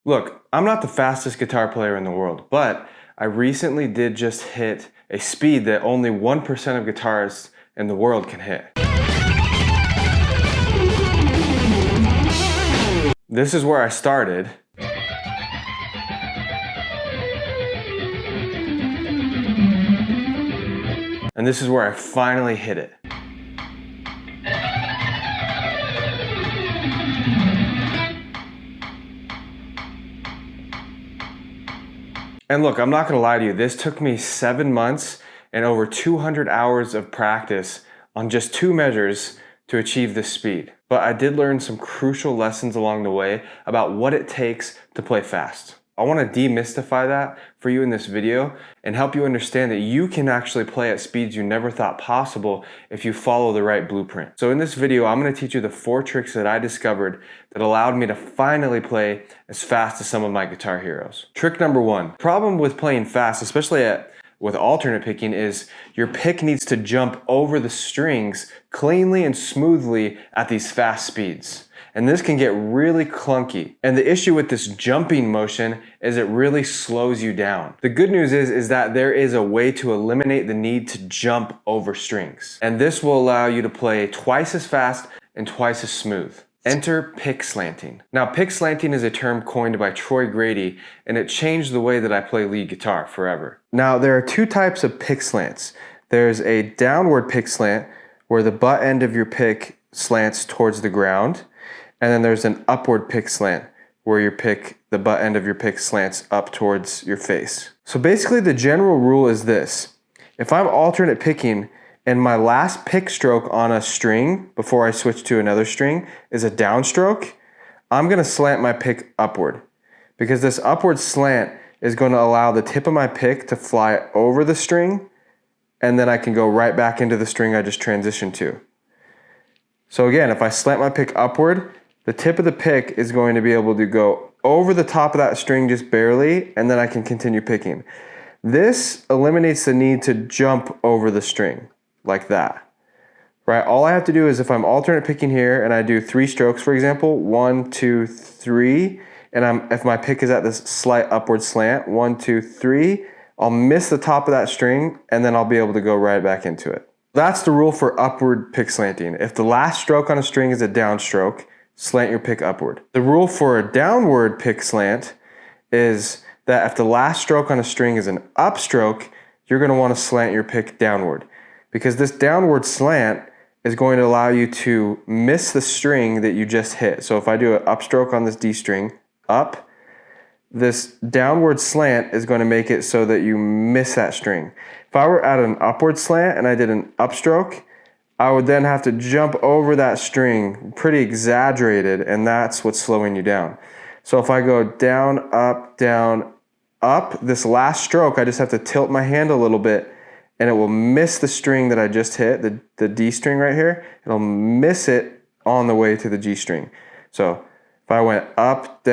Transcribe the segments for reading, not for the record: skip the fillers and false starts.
Look, I'm not the fastest guitar player in the world, but I recently did just hit a speed that only 1% of guitarists in the world can hit. This is where I started. And this is where I finally hit it. And look, I'm not gonna lie to you, this took me 7 months and over 200 hours of practice on just 2 measures to achieve this speed. But I did learn some crucial lessons along the way about what it takes to play fast. I wanna demystify that for you in this video and help you understand that you can actually play at speeds you never thought possible if you follow the right blueprint. So in this video, I'm gonna teach you the 4 tricks that I discovered that allowed me to finally play as fast as some of my guitar heroes. Trick number 1, problem with playing fast, especially with alternate picking, is your pick needs to jump over the strings cleanly and smoothly at these fast speeds. And this can get really clunky. And the issue with this jumping motion is it really slows you down. The good news is that there is a way to eliminate the need to jump over strings. And this will allow you to play twice as fast and twice as smooth. Enter pick slanting. Now, pick slanting is a term coined by Troy Grady, and it changed the way that I play lead guitar forever. Now, there are 2 types of pick slants. There's a downward pick slant, where the butt end of your pick slants towards the ground, and then there's an upward pick slant, where the butt end of your pick slants up towards your face. So basically, the general rule is this. If I'm alternate picking, and my last pick stroke on a string before I switch to another string is a downstroke, I'm gonna slant my pick upward, because this upward slant is gonna allow the tip of my pick to fly over the string, and then I can go right back into the string I just transitioned to. So again, if I slant my pick upward, the tip of the pick is going to be able to go over the top of that string just barely, and then I can continue picking. This eliminates the need to jump over the string like that, right? All I have to do is, if I'm alternate picking here and I do 3 strokes, for example, 1, 2, 3, and if my pick is at this slight upward slant, 1, 2, 3, I'll miss the top of that string, and then I'll be able to go right back into it. That's the rule for upward pick slanting. If the last stroke on a string is a downstroke, slant your pick upward. The rule for a downward pick slant is that if the last stroke on a string is an upstroke, you're gonna wanna slant your pick downward, because this downward slant is going to allow you to miss the string that you just hit. So if I do an upstroke on this D string, up, this downward slant is going to make it so that you miss that string. If I were at an upward slant and I did an upstroke, I would then have to jump over that string, pretty exaggerated, and that's what's slowing you down. So if I go down, up, this last stroke, I just have to tilt my hand a little bit, and it will miss the string that I just hit, the D string right here. It'll miss it on the way to the G string. So if I went up,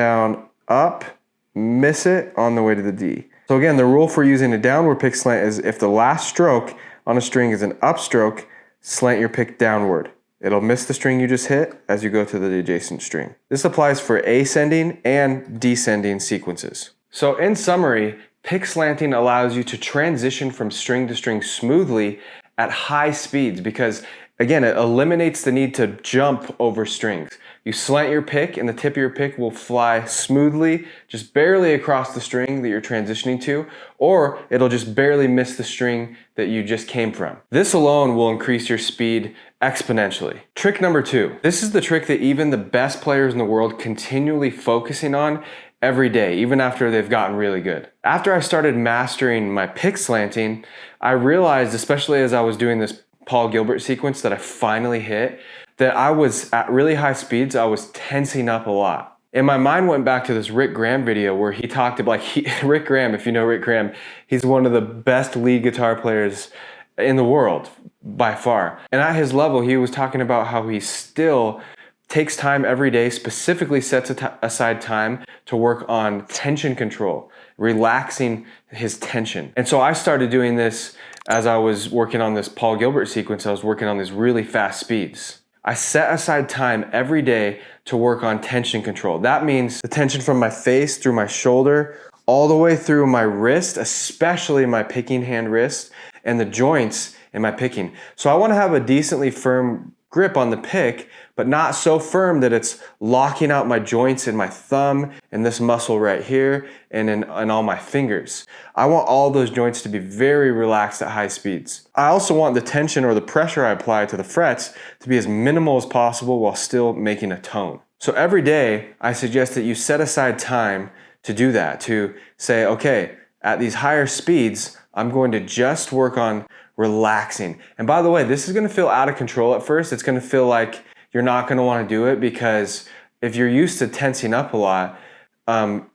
miss it on the way to the D. So again, the rule for using a downward pick slant is if the last stroke on a string is an upstroke, slant your pick downward. It'll miss the string you just hit as you go to the adjacent string. This applies for ascending and descending sequences. So in summary, pick slanting allows you to transition from string to string smoothly at high speeds, because again, it eliminates the need to jump over strings. You slant your pick and the tip of your pick will fly smoothly, just barely across the string that you're transitioning to, or it'll just barely miss the string that you just came from. This alone will increase your speed exponentially. Trick number 2. This is the trick that even the best players in the world continually focusing on every day, even after they've gotten really good. After I started mastering my pick slanting, I realized, especially as I was doing this Paul Gilbert sequence that I finally hit, that I was at really high speeds, I was tensing up a lot. And my mind went back to this Rick Graham video where he talked about, Rick Graham, if you know Rick Graham, he's one of the best lead guitar players in the world by far. And at his level, he was talking about how he still takes time every day, specifically sets aside time to work on tension control, relaxing his tension. And so I started doing this as I was working on this Paul Gilbert sequence. I was working on these really fast speeds. I set aside time every day to work on tension control. That means the tension from my face through my shoulder, all the way through my wrist, especially my picking hand wrist, and the joints in my picking. So I want to have a decently firm grip on the pick, but not so firm that it's locking out my joints in my thumb and this muscle right here and in all my fingers. I want all those joints to be very relaxed at high speeds. I also want the tension or the pressure I apply to the frets to be as minimal as possible while still making a tone. So every day, I suggest that you set aside time to do that, to say, okay, at these higher speeds, I'm going to just work on relaxing. And by the way, this is going to feel out of control at first. It's going to feel like you're not going to want to do it, because if you're used to tensing up a lot,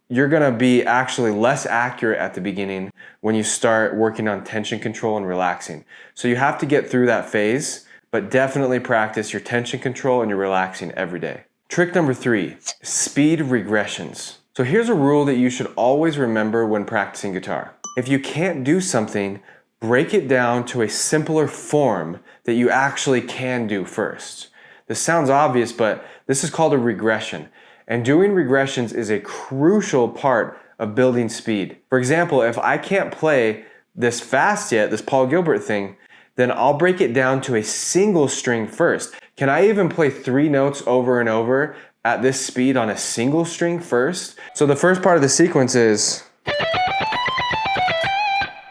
you're going to be actually less accurate at the beginning when you start working on tension control and relaxing. So you have to get through that phase, but definitely practice your tension control and your relaxing every day. Trick number 3, speed regressions. So here's a rule that you should always remember when practicing guitar. If you can't do something, break it down to a simpler form that you actually can do first. This sounds obvious, but this is called a regression. And doing regressions is a crucial part of building speed. For example, if I can't play this fast yet, this Paul Gilbert thing, then I'll break it down to a single string first. Can I even play 3 notes over and over at this speed on a single string first? So the first part of the sequence is...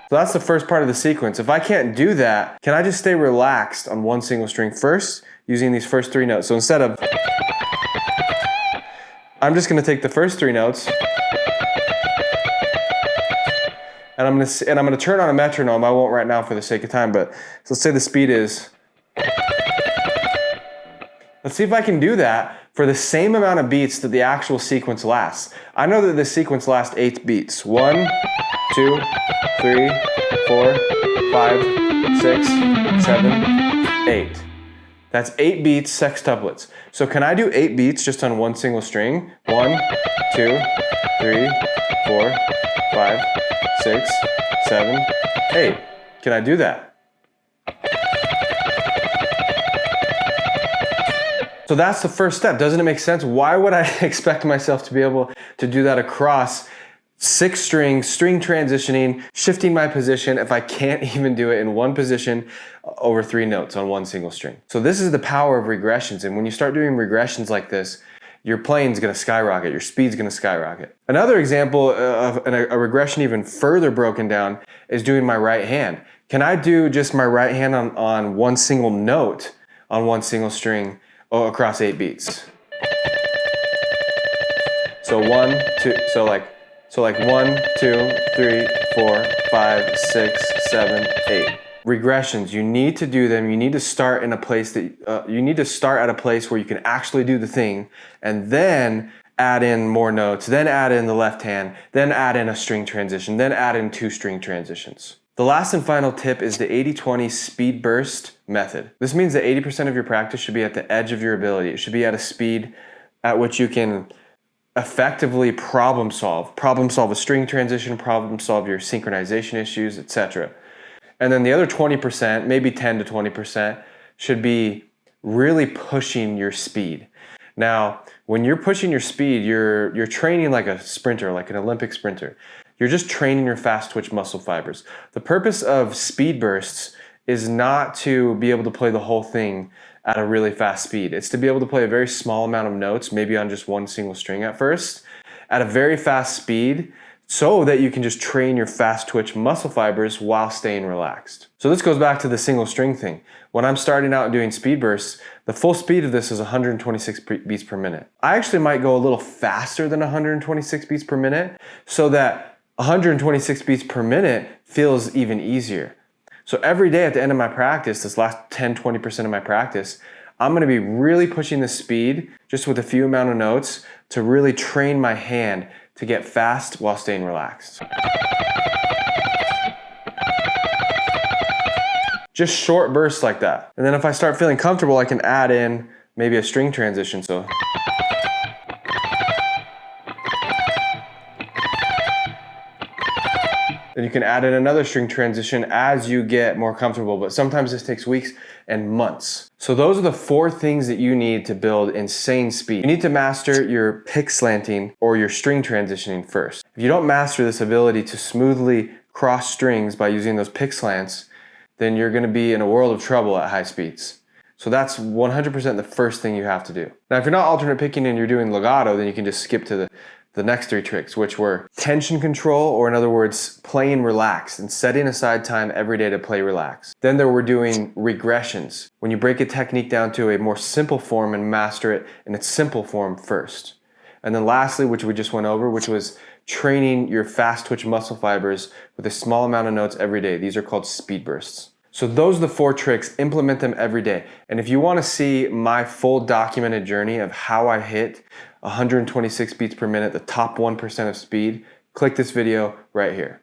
So that's the first part of the sequence. If I can't do that, can I just stay relaxed on one single string first using these first 3 notes? So instead of... I'm just going to take the first 3 notes and I'm going to turn on a metronome. I won't right now for the sake of time, but so let's say the speed is... Let's see if I can do that for the same amount of beats that the actual sequence lasts. I know that this sequence lasts 8 beats. 1, 2, 3, 4, 5, 6, 7, 8. That's 8 beats sextuplets. So can I do 8 beats just on one single string? 1, 2, 3, 4, 5, 6, 7, 8. Can I do that? So that's the first step. Doesn't it make sense? Why would I expect myself to be able to do that across 6 strings, string transitioning, shifting my position, if I can't even do it in one position over 3 notes on one single string? So this is the power of regressions. And when you start doing regressions like this, your playing's gonna skyrocket, your speed's gonna skyrocket. Another example of a regression even further broken down is doing my right hand. Can I do just my right hand on one single note on one single string across 8 beats? So 1, 2, so like 1, 2, 3, 4, 5, 6, 7, 8. Regressions, you need to do them. You need to start in a place that you need to start at a place where you can actually do the thing, and then add in more notes, then add in the left hand, then add in a string transition, then add in 2 string transitions. The last and final tip is the 80-20 speed burst method. This means that 80% of your practice should be at the edge of your ability. It should be at a speed at which you can effectively problem solve a string transition, problem solve your synchronization issues, etc. And then the other 20%, maybe 10 to 20%, should be really pushing your speed. Now, when you're pushing your speed, you're training like a sprinter, like an Olympic sprinter. You're just training your fast twitch muscle fibers. The purpose of speed bursts is not to be able to play the whole thing at a really fast speed. It's to be able to play a very small amount of notes, maybe on just one single string at first, at a very fast speed, so that you can just train your fast twitch muscle fibers while staying relaxed. So this goes back to the single string thing. When I'm starting out and doing speed bursts, the full speed of this is 126 beats per minute. I actually might go a little faster than 126 beats per minute, so that 126 beats per minute feels even easier. So every day at the end of my practice, this last 10-20% of my practice, I'm gonna be really pushing the speed just with a few amount of notes to really train my hand to get fast while staying relaxed. Just short bursts like that. And then if I start feeling comfortable, I can add in maybe a string transition. So Then you can add in another string transition as you get more comfortable, but sometimes this takes weeks and months. So those are the 4 things that you need to build insane speed. You need to master your pick slanting or your string transitioning first. If you don't master this ability to smoothly cross strings by using those pick slants, then you're gonna be in a world of trouble at high speeds. So that's 100% the first thing you have to do. Now, if you're not alternate picking and you're doing legato, then you can just skip to the next 3 tricks, which were tension control, or in other words, playing relaxed and setting aside time every day to play relaxed. Then there were doing regressions, when you break a technique down to a more simple form and master it in its simple form first. And then lastly, which we just went over, which was training your fast twitch muscle fibers with a small amount of notes every day. These are called speed bursts. So those are the 4 tricks, implement them every day. And if you wanna see my full documented journey of how I hit 126 beats per minute, the top 1% of speed, click this video right here.